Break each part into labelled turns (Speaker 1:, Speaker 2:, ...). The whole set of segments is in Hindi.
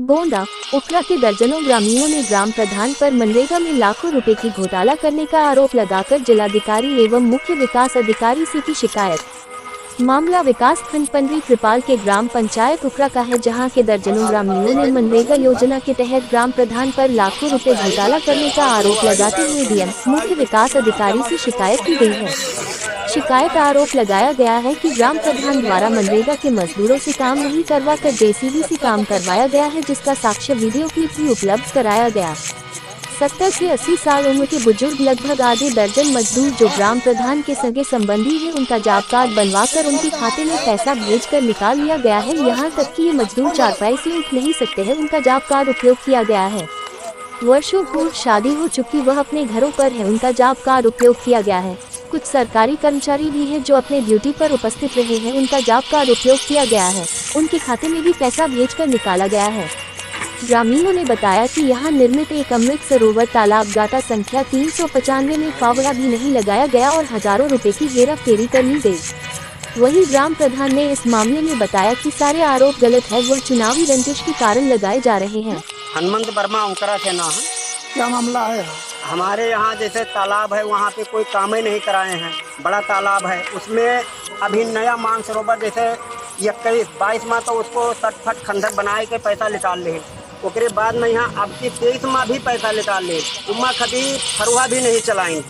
Speaker 1: गोंडा उखरा के दर्जनों ग्रामीणों ने ग्राम प्रधान पर मनरेगा में लाखों रुपए की घोटाला करने का आरोप लगाकर जिलाधिकारी एवं मुख्य विकास अधिकारी से की शिकायत। मामला विकास खंड पंडरी कृपाल के ग्राम पंचायत उखरा का है, जहां के दर्जनों ग्रामीणों ने मनरेगा योजना के तहत ग्राम प्रधान पर लाखों रुपए घोटाला करने का आरोप लगाते हुए डीएम मुख्य विकास अधिकारी से शिकायत की गई है। शिकायत आरोप लगाया गया है कि ग्राम प्रधान द्वारा मनरेगा के मजदूरों से काम नहीं करवा कर जेसीबी से काम करवाया गया है, जिसका साक्ष्य वीडियो क्लिप भी उपलब्ध कराया गया। 70 से 80 साल उम्र के बुजुर्ग लगभग आधे दर्जन मजदूर जो ग्राम प्रधान के सगे संबंधी है, उनका जॉब कार्ड बनवाकर उनके खाते में पैसा भेजकर निकाल लिया गया है। यहाँ तक कि ये मजदूर चारपाई से उठ नहीं सकते हैं, उनका जॉब कार्ड उपयोग किया गया है। वर्षों पूर्व शादी हो चुकी वह अपने घरों पर है, उनका जॉब कार्ड उपयोग किया गया है। कुछ सरकारी कर्मचारी भी हैं जो अपने ड्यूटी पर उपस्थित रहे हैं, उनका जॉब कार्ड उपयोग किया गया है, उनके खाते में भी पैसा भेजकर निकाला गया है। ग्रामीणों ने बताया कि यहाँ निर्मित एक अमृत सरोवर तालाब गाटा संख्या 395 में फावड़ा भी नहीं लगाया गया और हजारों रुपए की हेराफेरी कर ली गई। वहीं ग्राम प्रधान ने इस मामले में बताया कि सारे आरोप गलत है, वह चुनावी रंजिश के कारण लगाए जा रहे हैं।
Speaker 2: हनुमंत वर्मा उकरा के नाम है।
Speaker 3: क्या मामला है?
Speaker 2: हमारे यहाँ जैसे तालाब है, वहाँ पे कोई काम ही नहीं कराए हैं। बड़ा तालाब है, उसमें अभी नया मानसरोवर जैसे 21-22 माह तो उसको 60 खंडक बनाए के पैसा निकाल ले। उसके बाद में यहाँ अब की 23 माह भी पैसा निकाल ले, उमा कभी फरुआ भी नहीं चलाएंगे,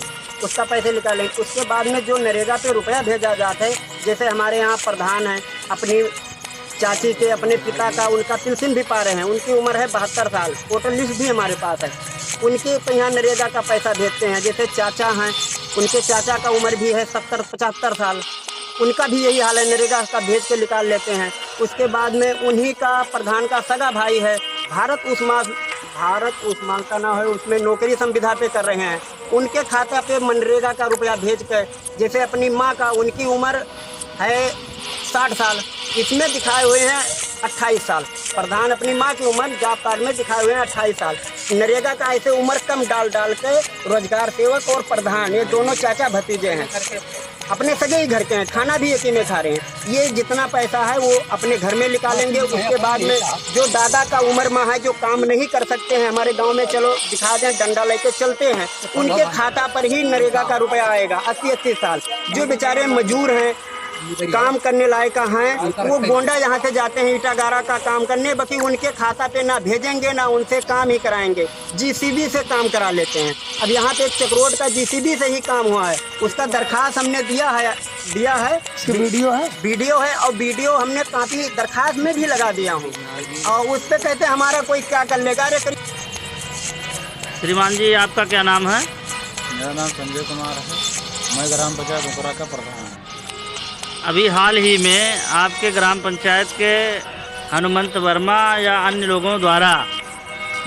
Speaker 2: उसका पैसे निकालेंगे। उसके बाद में जो नरेगा पे रुपया भेजा जाता है, जैसे हमारे यहाँ प्रधान है, अपनी चाची के अपने पिता का उनका पेंशन भी पा रहे हैं, उनकी उम्र है 72 साल, वोटर लिस्ट भी हमारे पास है, उनके यहाँ नरेगा का पैसा भेजते हैं। जैसे चाचा हैं, उनके चाचा का उम्र भी है 70-75 साल, उनका भी यही हाल है, नरेगा का भेज के निकाल लेते हैं। उसके बाद में उन्हीं का प्रधान का सगा भाई है, भारत उस्मान का नाम है, उसमें नौकरी संविदा पे कर रहे हैं, उनके खाते पे मनरेगा का रुपया भेज कर, जैसे अपनी माँ का, उनकी उम्र है 60 साल, इसमें दिखाए हुए हैं 28 साल। प्रधान अपनी माँ की उम्र जॉब कार्ड में दिखाए हुए हैं 28 साल। नरेगा का ऐसे उम्र कम डाल के रोजगार सेवक और प्रधान ये दोनों चाचा भतीजे हैं, अपने सगे ही घर के हैं, खाना भी एक ही में खा रहे हैं। ये जितना पैसा है वो अपने घर में निकालेंगे। उसके बाद में जो दादा का उम्र में है, जो काम नहीं कर सकते हैं, हमारे गांव में चलो दिखा दें, डंडा लेके चलते हैं, उनके खाता पर ही नरेगा का रुपया आएगा। 80-80 साल जो बेचारे मजदूर हैं, काम करने लायक हैं, वो गोंडा यहाँ से जाते हैं ईटागारा का काम करने, बाकी उनके खाता पे ना भेजेंगे ना उनसे काम ही कराएंगे, जीसीबी से काम करा लेते हैं। अब यहाँ पे एक चक्रोड का जीसीबी से ही काम हुआ है, उसका दरखास्त हमने दिया है वीडियो है और वीडियो हमने काफी दरखास्त में भी लगा दिया हूँ, और उस पर कहते हमारा कोई क्या कर लेगा। अरे
Speaker 4: श्रीमान जी, आपका क्या नाम है?
Speaker 3: मेरा नाम संजय कुमार है, मैं ग्राम पंचायत उखरा का प्रधान हूँ।
Speaker 4: अभी हाल ही में आपके ग्राम पंचायत के हनुमंत वर्मा या अन्य लोगों द्वारा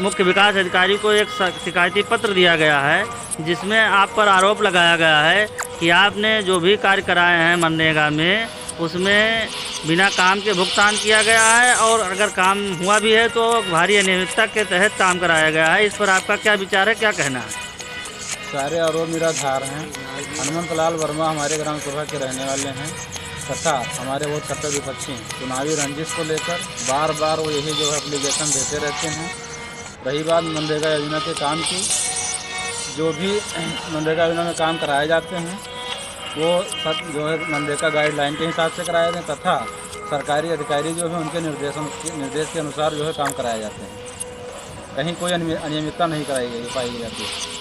Speaker 4: मुख्य विकास अधिकारी को एक शिकायती पत्र दिया गया है, जिसमें आप पर आरोप लगाया गया है कि आपने जो भी कार्य कराए हैं मनरेगा में, उसमें बिना काम के भुगतान किया गया है, और अगर काम हुआ भी है तो भारी अनियमितता के तहत काम कराया गया है। इस पर आपका क्या विचार है, क्या कहना है?
Speaker 3: सारे आरोप निराधार हैं। हनुमंत लाल वर्मा हमारे ग्राम सभा के रहने वाले हैं तथा हमारे बहुत कट्टर विपक्षी हैं। चुनावी रंजिश को लेकर बार बार वो यही जो है एप्लीकेशन देते रहते हैं। रही बात मनरेगा योजना के काम की, जो भी मनरेगा योजना में काम कराए जाते हैं वो सब जो है मनरेगा गाइडलाइन के हिसाब से कराए जाते हैं तथा सरकारी अधिकारी जो है उनके निर्देश के अनुसार जो है काम कराए जाते हैं। कहीं कोई अनियमितता नहीं पाई जाती है।